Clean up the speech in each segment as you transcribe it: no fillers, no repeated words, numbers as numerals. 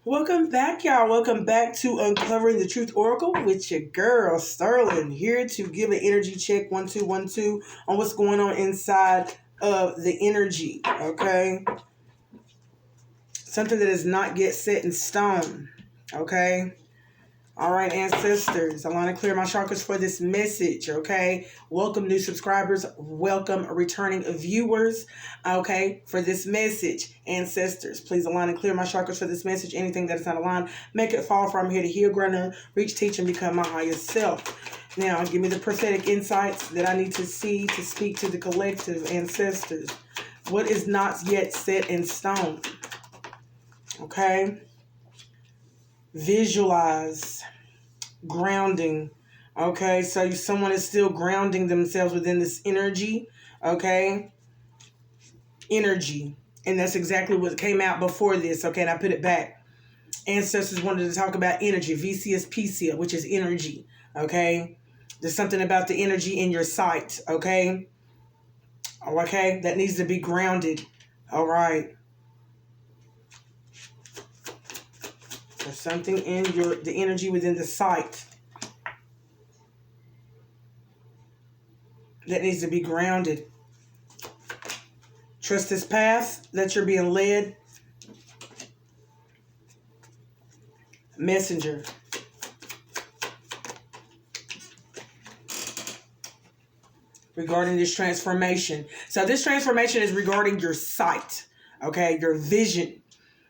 Welcome back, y'all. Welcome back to Uncovering the Truth Oracle with your girl, Sterling, here to give an energy check 1212 on what's going on inside of the energy, okay? Something that is not yet set in stone, okay? All right, ancestors, I want to clear my chakras for this message, okay? Welcome new subscribers, welcome returning viewers, okay, for this message. Ancestors, please align and clear my chakras for this message. Anything that is not aligned, make it fall from here to heal, grow, learn, reach, teach, and become my highest self. Now, give me the prophetic insights that I need to see to speak to the collective ancestors. What is not yet set in stone, okay? Visualize grounding. Okay, so someone is still grounding themselves within this energy. Okay, energy, and that's exactly what came out before this. Okay, and I put it back. Ancestors wanted to talk about energy, VCS PCL, which is energy. Okay, there's something about the energy in your sight. Okay, that needs to be grounded. All right. There's something in the energy within the sight that needs to be grounded. Trust this path that you're being led. Messenger. Regarding this transformation. So this transformation is regarding your sight. Okay, your vision.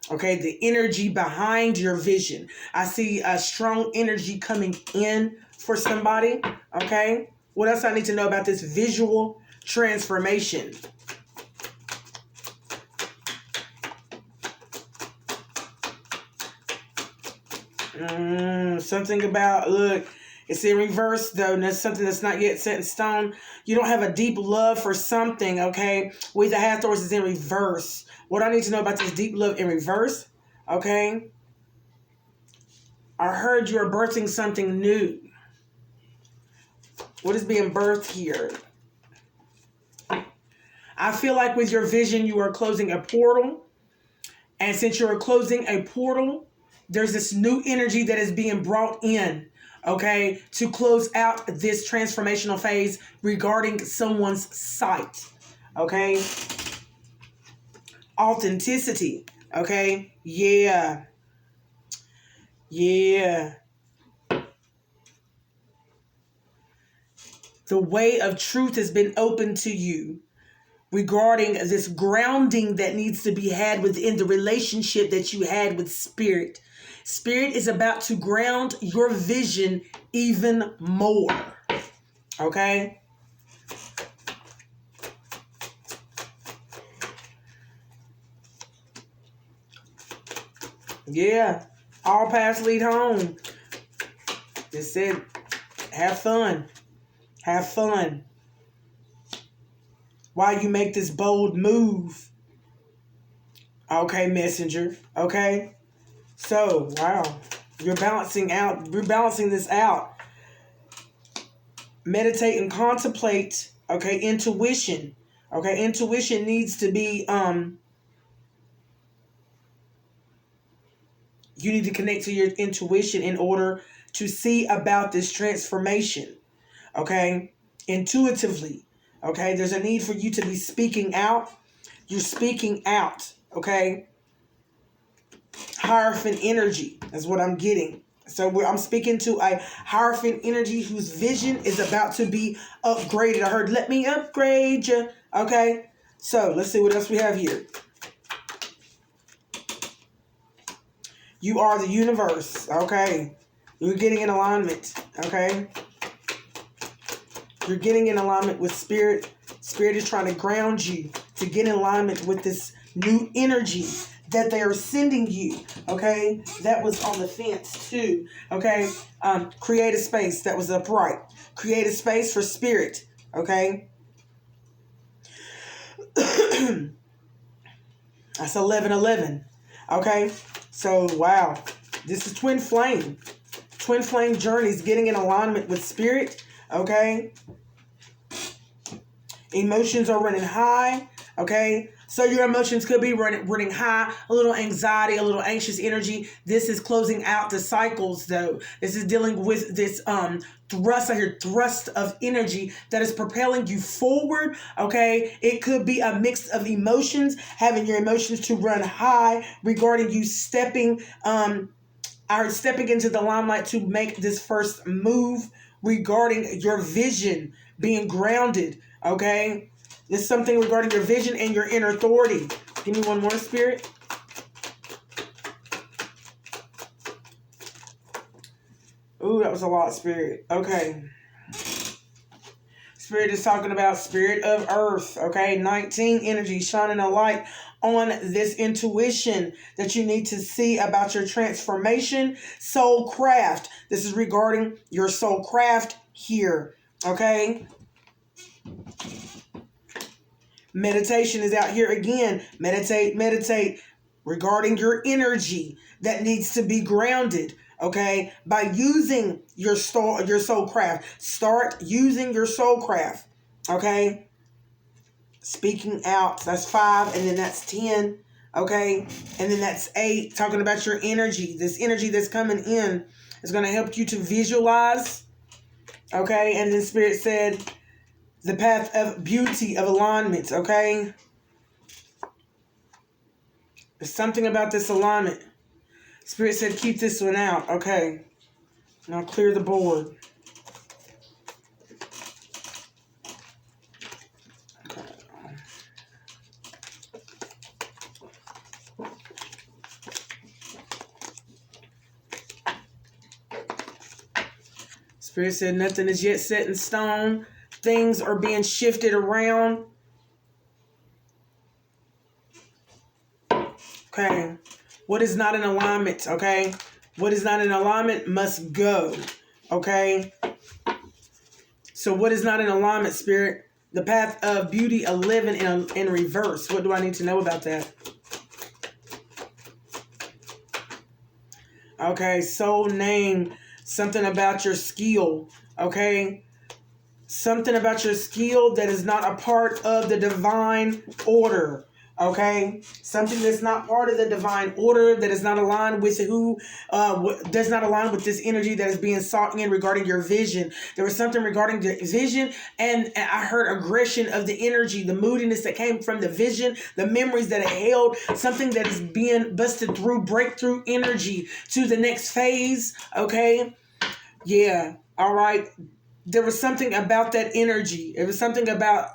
Okay, the energy behind your vision. I see a strong energy coming in for somebody. Okay, what else I need to know about this visual transformation? Something about, look, it's in reverse though. And that's something that's not yet set in stone. You don't have a deep love for something, okay? With the Hathors is in reverse. What I need to know about this deep love in reverse, okay? I heard you are birthing something new. What is being birthed here? I feel like with your vision, you are closing a portal. And since you're closing a portal, there's this new energy that is being brought in, okay, to close out this transformational phase regarding someone's sight, okay? Authenticity, okay? Yeah. The way of truth has been opened to you regarding this grounding that needs to be had within the relationship that you had with Spirit. Spirit is about to ground your vision even more. Okay? Yeah. All paths lead home. It said, have fun. Have fun. While you make this bold move. Okay, messenger. Okay? So, wow. You're balancing this out. Meditate and contemplate. Okay, intuition. Okay, intuition needs to be, you need to connect to your intuition in order to see about this transformation. Okay, intuitively. Okay, there's a need for you to be speaking out. You're speaking out. Okay, Hierophant energy. That's what I'm getting. So I'm speaking to a Hierophant energy whose vision is about to be upgraded. I heard, let me upgrade you. Okay, so let's see what else we have here. You are the universe. Okay, you're getting in alignment. Okay, you're getting in alignment with Spirit. Spirit is trying to ground you to get in alignment with this new energy that they are sending you. Okay, that was on the fence too. Okay, create a space that was upright. Create a space for Spirit. Okay, that's 1111. Okay, so wow, this is twin flame. Twin flame journeys, getting in alignment with Spirit. Okay, emotions are running high. Okay, so your emotions could be running high, a little anxiety, a little anxious energy. This is closing out the cycles, though. This is dealing with this thrust of energy that is propelling you forward. Okay, it could be a mix of emotions, having your emotions to run high regarding you stepping into the limelight to make this first move regarding your vision being grounded. Okay, it's something regarding your vision and your inner authority. Give me one more, Spirit. Ooh, that was a lot, Spirit. Okay. Spirit is talking about spirit of earth. Okay, 19 energy, shining a light on this intuition that you need to see about your transformation. Soul craft. This is regarding your soul craft here. Okay. Meditation is out here again. Meditate regarding your energy that needs to be grounded. Okay, by using your soul craft. Start using your soul craft. Okay, speaking out. That's 5, and then that's 10. Okay, and then that's 8. Talking about your energy. This energy that's coming in is going to help you to visualize. Okay, and then Spirit said, the path of beauty, of alignment, okay? There's something about this alignment. Spirit said, keep this one out, okay? Now clear the board. Okay. Spirit said, nothing is yet set in stone. Things are being shifted around. Okay. What is not in alignment, okay? What is not in alignment must go, okay? So what is not in alignment, Spirit? The path of beauty, a living in reverse. What do I need to know about that? Okay, soul name, something about your skill, okay? Something about your skill that is not a part of the divine order. Okay, something that's not part of the divine order, that is not aligned with does not align with this energy that is being sought in regarding your vision. There was something regarding the vision, and I heard aggression of the energy, the moodiness that came from the vision, the memories that it held, something that is being busted through, breakthrough energy to the next phase. Okay, yeah, all right. There was something about that energy. It was something about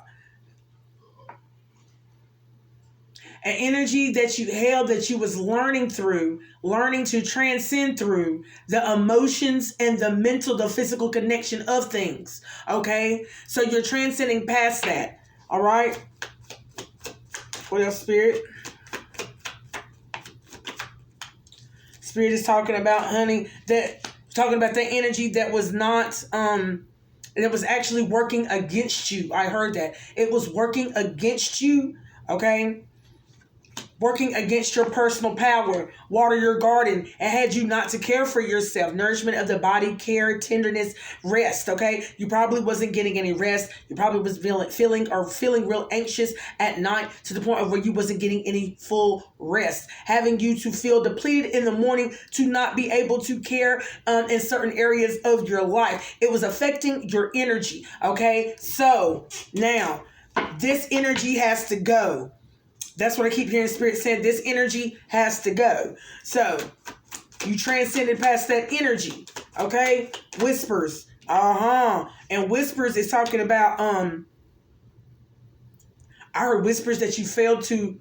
an energy that you held, that you was learning to transcend through the emotions and the mental, the physical connection of things. Okay? So you're transcending past that. All right? What else, Spirit? Spirit is talking about, honey, talking about the energy that was not, it was actually working against you. I heard that. It was working against you. Okay? Working against your personal power. Water your garden. It had you not to care for yourself. Nourishment of the body, care, tenderness, rest. Okay, you probably wasn't getting any rest. You probably was feeling real anxious at night, to the point of where you wasn't getting any full rest, having you to feel depleted in the morning, to not be able to care in certain areas of your life. It was affecting your energy. Okay, so now this energy has to go. That's what I keep hearing Spirit said. This energy has to go. So you transcended past that energy. Okay? Whispers. And whispers is talking about I heard whispers that you failed to,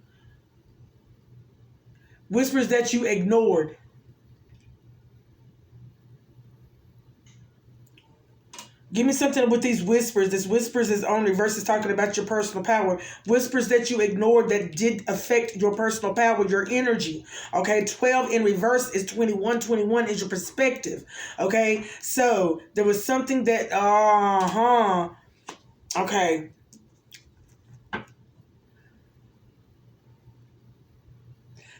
whispers that you ignored. Give me something with these whispers. This whispers is on reverse, is talking about your personal power. Whispers that you ignored that did affect your personal power, your energy. Okay, 12 in reverse is 21. 21 is your perspective. Okay, so there was something that, okay.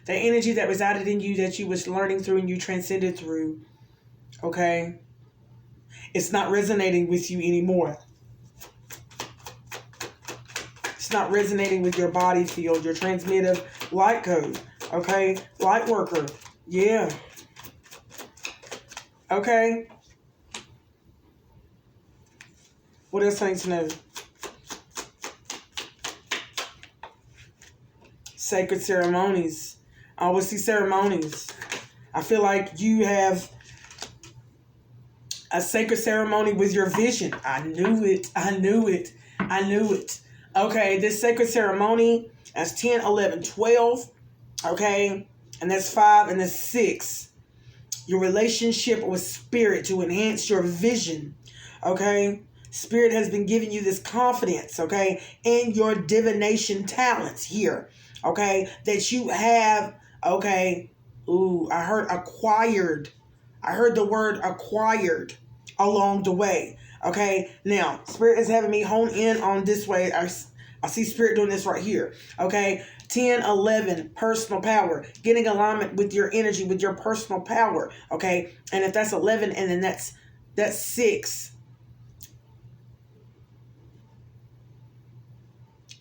The energy that resided in you, that you was learning through and you transcended through. Okay. It's not resonating with you anymore. It's not resonating with your body field, your transmittive light code. Okay? Light worker. Yeah. Okay? What else I need to know? Sacred ceremonies. I always see ceremonies. I feel like you have a sacred ceremony with your vision. I knew it. I knew it. I knew it. Okay, this sacred ceremony, that's 10, 11, 12. Okay, and that's 5 and that's 6. Your relationship with spirit to enhance your vision. Okay, spirit has been giving you this confidence. Okay, in your divination talents here. Okay, that you have. Okay, ooh, I heard acquired. I heard the word acquired along the way. Okay, now spirit is having me hone in on this way. I see spirit doing this right here. Okay, 10, 11, personal power, getting alignment with your energy, with your personal power. Okay, and if that's 11, and then that's 6.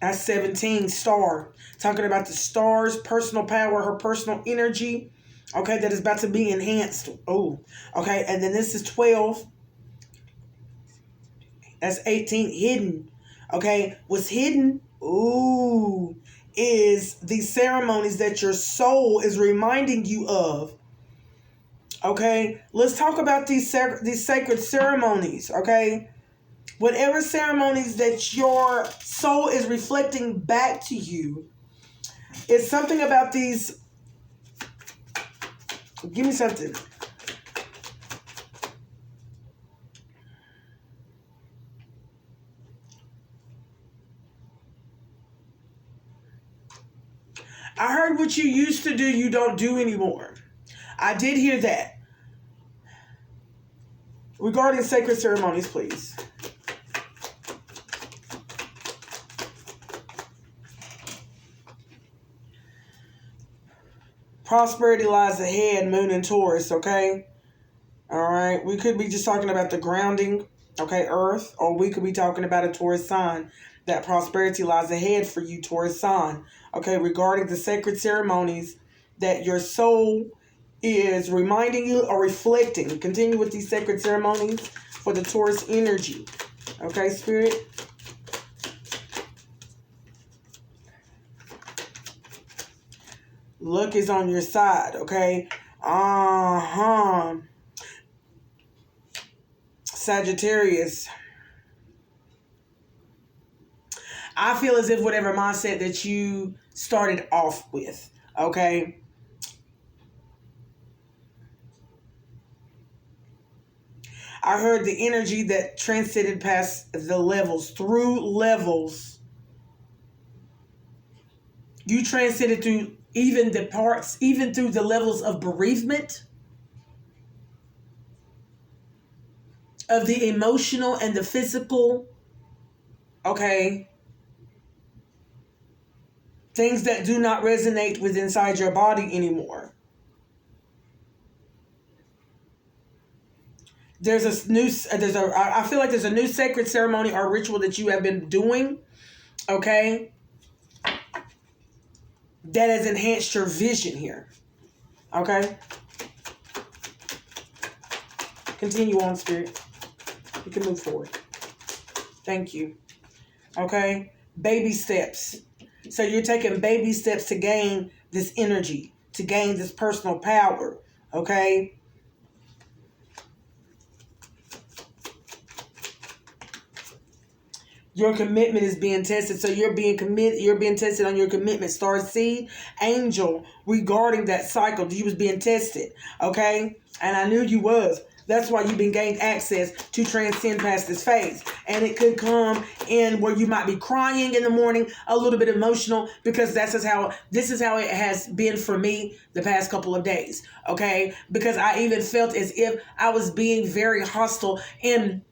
That's 17, star. Talking about the star's personal power, her personal energy. Okay, that is about to be enhanced. Oh, okay, and then this is 12. That's 18, hidden. Okay, what's hidden? Ooh, is these ceremonies that your soul is reminding you of. Okay, let's talk about these sacred ceremonies. Okay, whatever ceremonies that your soul is reflecting back to you, it's something about these. Give me something. I heard what you used to do, you don't do anymore. I did hear that. Regarding sacred ceremonies, please. Prosperity lies ahead, Moon and Taurus, okay? All right. We could be just talking about the grounding, okay, Earth, or we could be talking about a Taurus sign. That prosperity lies ahead for you, Taurus sign. Okay, regarding the sacred ceremonies that your soul is reminding you or reflecting. Continue with these sacred ceremonies for the Taurus energy. Okay, Spirit? Luck is on your side, okay? Sagittarius. I feel as if whatever mindset that you started off with, okay? I heard the energy that transcended past the levels, through levels. You transcended through even the parts, even through the levels of bereavement, of the emotional and the physical, okay? Things that do not resonate with inside your body anymore. I feel like there's a new sacred ceremony or ritual that you have been doing, okay, that has enhanced your vision here, okay? Continue on, Spirit. You can move forward. Thank you. Okay? Baby steps. So you're taking baby steps to gain this energy, to gain this personal power, okay? Your commitment is being tested. So you're being committed. You're being tested on your commitment. Star seed, angel, regarding that cycle. You was being tested. Okay? And I knew you was. That's why you've been gaining access to transcend past this phase. And it could come in where you might be crying in the morning, a little bit emotional, because this is how it has been for me the past couple of days. Okay? Because I even felt as if I was being very hostile in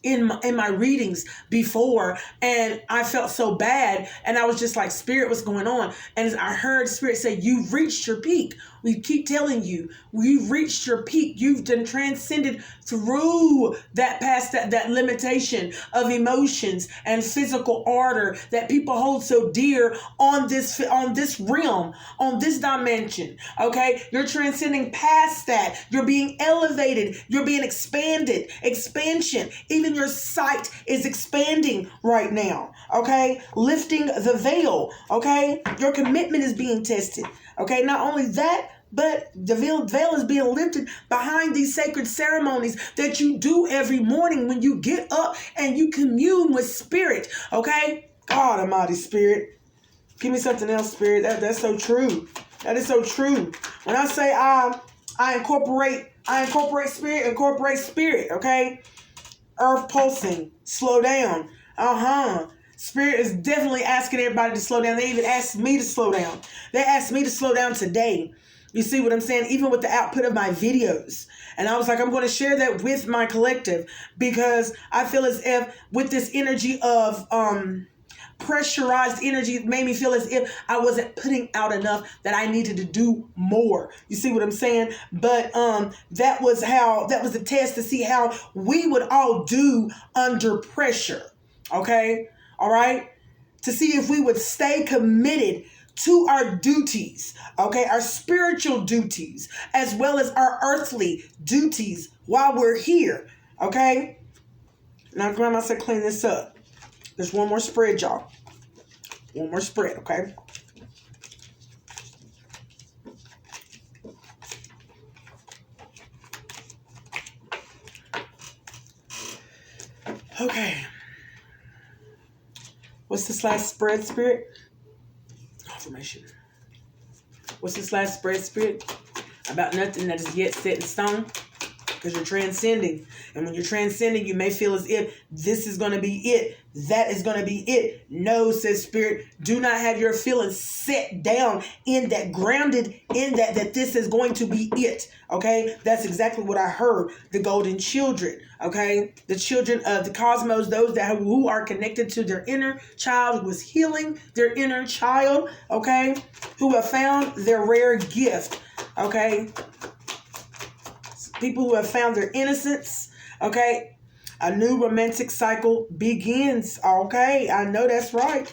in my readings before, and I felt so bad, and I was just like, Spirit, what's going on? And I heard Spirit say, you've reached your peak. We keep telling you, you've reached your peak. You've been transcended through that past that limitation of emotions and physical order that people hold so dear on this realm, on this dimension. Okay, you're transcending past that. You're being elevated. You're being expanded. Expansion. Even your sight is expanding right now. Okay, lifting the veil. Okay, your commitment is being tested. Okay, not only that, but the veil is being lifted behind these sacred ceremonies that you do every morning when you get up and you commune with Spirit. Okay, God Almighty, Spirit, give me something else, Spirit. That's so true. That is so true. When I say I incorporate Spirit. Okay, earth pulsing, slow down. Spirit is definitely asking everybody to slow down. They even asked me to slow down. They asked me to slow down today. You see what I'm saying? Even with the output of my videos. And I was like, I'm going to share that with my collective, because I feel as if with this energy of pressurized energy, it made me feel as if I wasn't putting out enough, that I needed to do more. You see what I'm saying? But that was the test to see how we would all do under pressure. Okay? All right? To see if we would stay committed to our duties, okay, our spiritual duties, as well as our earthly duties while we're here, okay? Now, Grandma said clean this up. There's one more spread, y'all. One more spread, okay? Okay. What's this last spread, Spirit? Confirmation. What's this last spread, Spirit? About nothing that is yet set in stone. Because you're transcending. And when you're transcending, you may feel as if this is going to be it. That is going to be it. No, says Spirit. Do not have your feelings set down in that, grounded in that this is going to be it. Okay? That's exactly what I heard. The golden children. Okay? The children of the cosmos, those who are connected to their inner child, who is healing their inner child. Okay? Who have found their rare gift. Okay? People who have found their innocence, okay? A new romantic cycle begins, okay? I know that's right.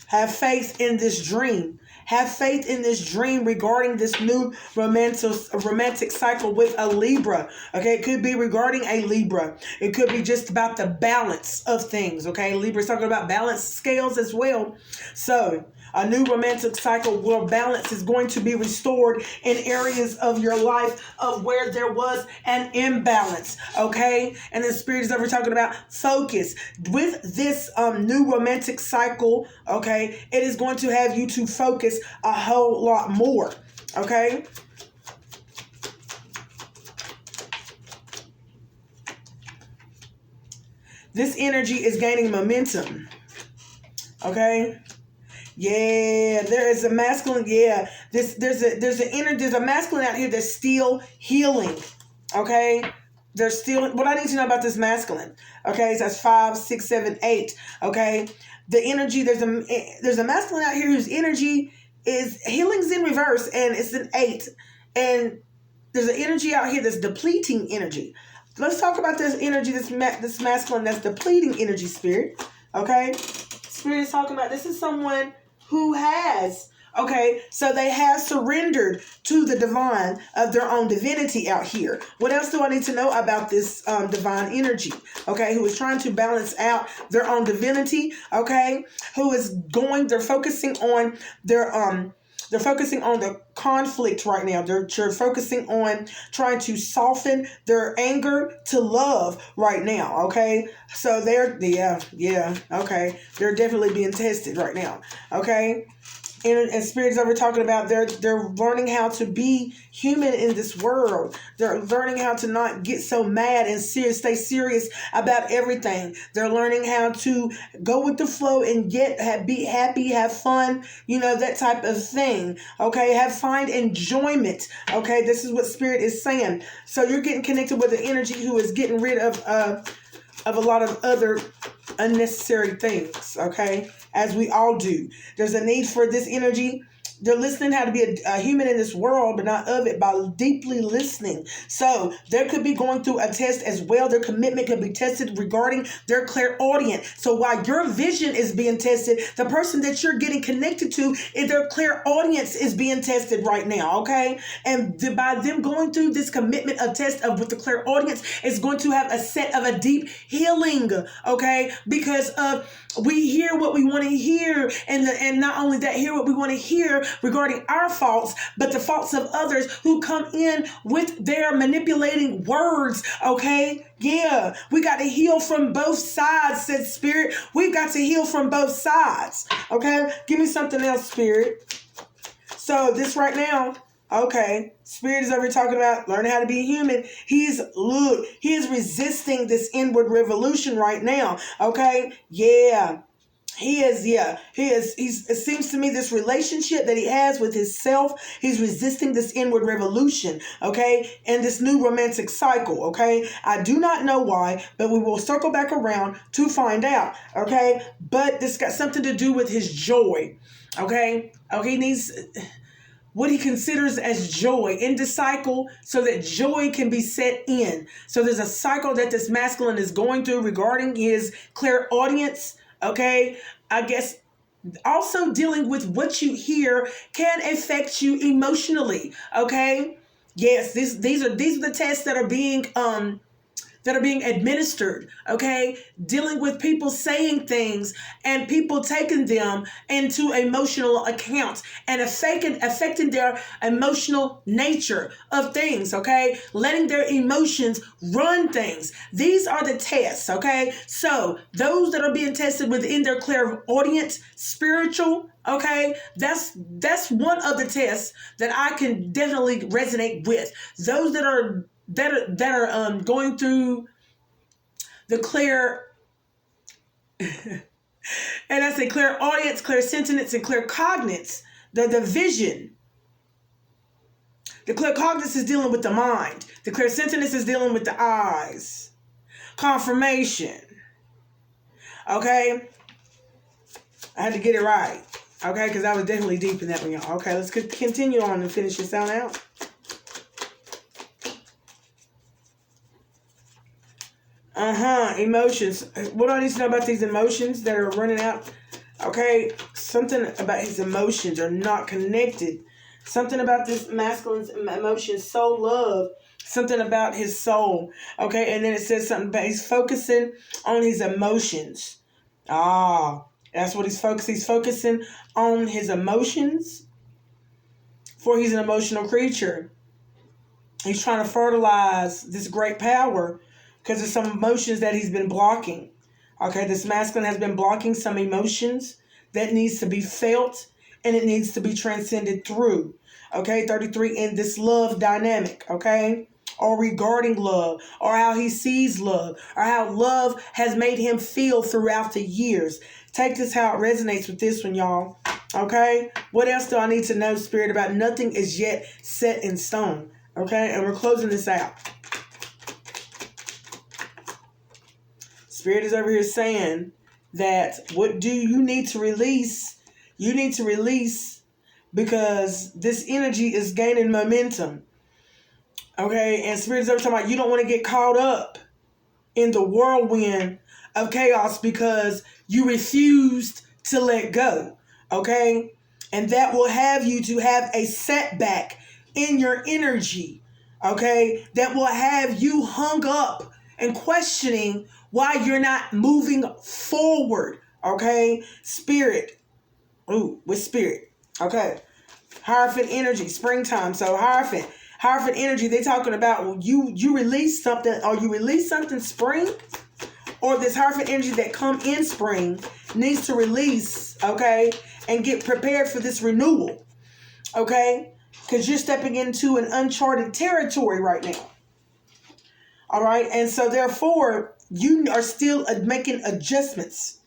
Have faith in this dream. Have faith in this dream regarding this new romantic cycle with a Libra, okay? It could be regarding a Libra. It could be just about the balance of things, okay? Libra's talking about balance scales as well. So, a new romantic cycle where balance is going to be restored in areas of your life of where there was an imbalance, okay? And the Spirit is ever talking about focus. With this new romantic cycle, okay, it is going to have you to focus a whole lot more, okay? This energy is gaining momentum, okay? Yeah, there is a masculine. Yeah, there's a masculine out here that's still healing. Okay, there's still. What I need to know about this masculine. Okay, so that's 5, 6, 7, 8. Okay, the energy. There's a masculine out here whose energy is healing's in reverse, and it's an 8. And there's an energy out here that's depleting energy. Let's talk about this energy. This masculine that's depleting energy. Spirit. Okay, Spirit is talking about this is someone who has, okay, so they have surrendered to the divine of their own divinity out here. What else do I need to know about this divine energy? Okay, who is trying to balance out their own divinity, okay, they're focusing on the conflict right now. They're focusing on trying to soften their anger to love right now, okay? So okay. They're definitely being tested right now, okay? And spirits that we're talking about, they're learning how to be human in this world. They're learning how to not get so mad and serious, stay serious about everything. They're learning how to go with the flow and be happy, have fun, that type of thing. Okay, find enjoyment. Okay, this is what spirit is saying. So you're getting connected with an energy who is getting rid of a lot of other unnecessary things, okay? As we all do. There's a need for this energy. They're listening how to be a human in this world, but not of it, by deeply listening. So there could be going through a test as well. Their commitment could be tested regarding their clairaudient. So while your vision is being tested, the person that you're getting connected to, their clairaudience is being tested right now, okay? And by them going through this commitment of test of with the clairaudience, is going to have a set of a deep healing, okay? Because we hear what we want to hear, and not only that, hear what we want to hear regarding our faults, but the faults of others who come in with their manipulating words, okay? Yeah, we got to heal from both sides, said spirit. We've got to heal from both sides, okay? Give me something else, spirit. So this right now, okay, spirit is over talking about learning how to be human. He is resisting this inward revolution right now, okay? Yeah. It seems to me this relationship that he has with himself, he's resisting this inward revolution, okay? And this new romantic cycle, okay? I do not know why, but we will circle back around to find out, okay? But this got something to do with his joy, okay? Okay, he needs what he considers as joy in the cycle so that joy can be set in. So there's a cycle that this masculine is going through regarding his clairaudience. Okay, I guess also dealing with what you hear can affect you emotionally. Okay, yes, these are the tests that are being administered, okay? Dealing with people saying things and people taking them into emotional accounts and affecting their emotional nature of things, okay? Letting their emotions run things. These are the tests, okay? So those that are being tested within their clairaudience, spiritual, okay, that's one of the tests that I can definitely resonate with. Those that are going through the clear, and I say clairaudience, clairsentience, and claircognizance, the vision. The claircognizance is dealing with the mind. The clairsentience is dealing with the eyes. Confirmation. Okay? I had to get it right. Okay? Because I was definitely deep in that one, y'all. Okay, let's continue on and finish this out. Emotions. What do I need to know about these emotions that are running out? Okay, something about his emotions are not connected. Something about this masculine's emotions, soul, love. Something about his soul. Okay, and then it says something about he's focusing on his emotions. That's what he's focusing. He's focusing on his emotions, for he's an emotional creature. He's trying to fertilize this great power because there's some emotions that he's been blocking. Okay, this masculine has been blocking some emotions that needs to be felt and it needs to be transcended through. Okay, 33 in this love dynamic, okay? Or regarding love, or how he sees love, or how love has made him feel throughout the years. Take this how it resonates with this one, y'all. Okay? What else do I need to know, Spirit, about? Nothing is yet set in stone. Okay? And we're closing this out. Spirit is over here saying that what do you need to release? You need to release because this energy is gaining momentum. Okay? And Spirit is over talking about you don't want to get caught up in the whirlwind of chaos because you refused to let go. Okay? And that will have you to have a setback in your energy. Okay? That will have you hung up and questioning why you're not moving forward. Okay? Spirit. Ooh, with spirit. Okay. Hierophant energy, springtime. So Hierophant energy, they're talking about you release something, or you release something spring, or this Hierophant energy that come in spring needs to release, okay? and get prepared for this renewal. Okay? Because you're stepping into an uncharted territory right now. All right? And so therefore, you are still making adjustments.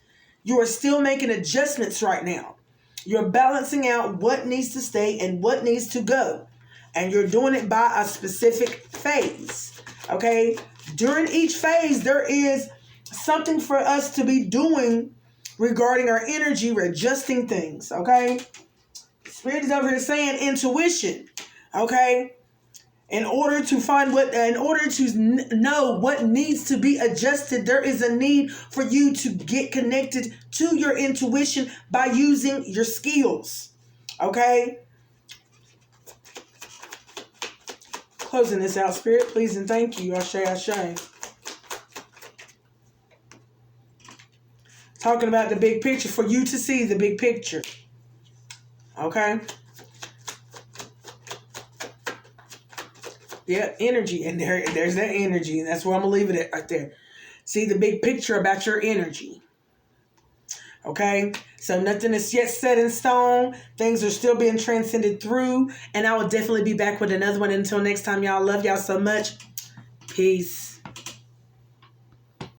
You are still making adjustments right now. You're balancing out what needs to stay and what needs to go. And you're doing it by a specific phase. Okay? During each phase, there is something for us to be doing regarding our energy. We're adjusting things. Okay? Spirit is over here saying intuition. Okay? In order to know what needs to be adjusted, there is a need for you to get connected to your intuition by using your skills. Okay? Closing this out, Spirit, please and thank you. Ashe, ashe. Talking about the big picture, for you to see the big picture. Okay? Yeah, energy. And there's that energy. And that's where I'm going to leave it at right there. See the big picture about your energy. Okay? So nothing is yet set in stone. Things are still being transcended through. And I will definitely be back with another one. Until next time, y'all. Love y'all so much. Peace.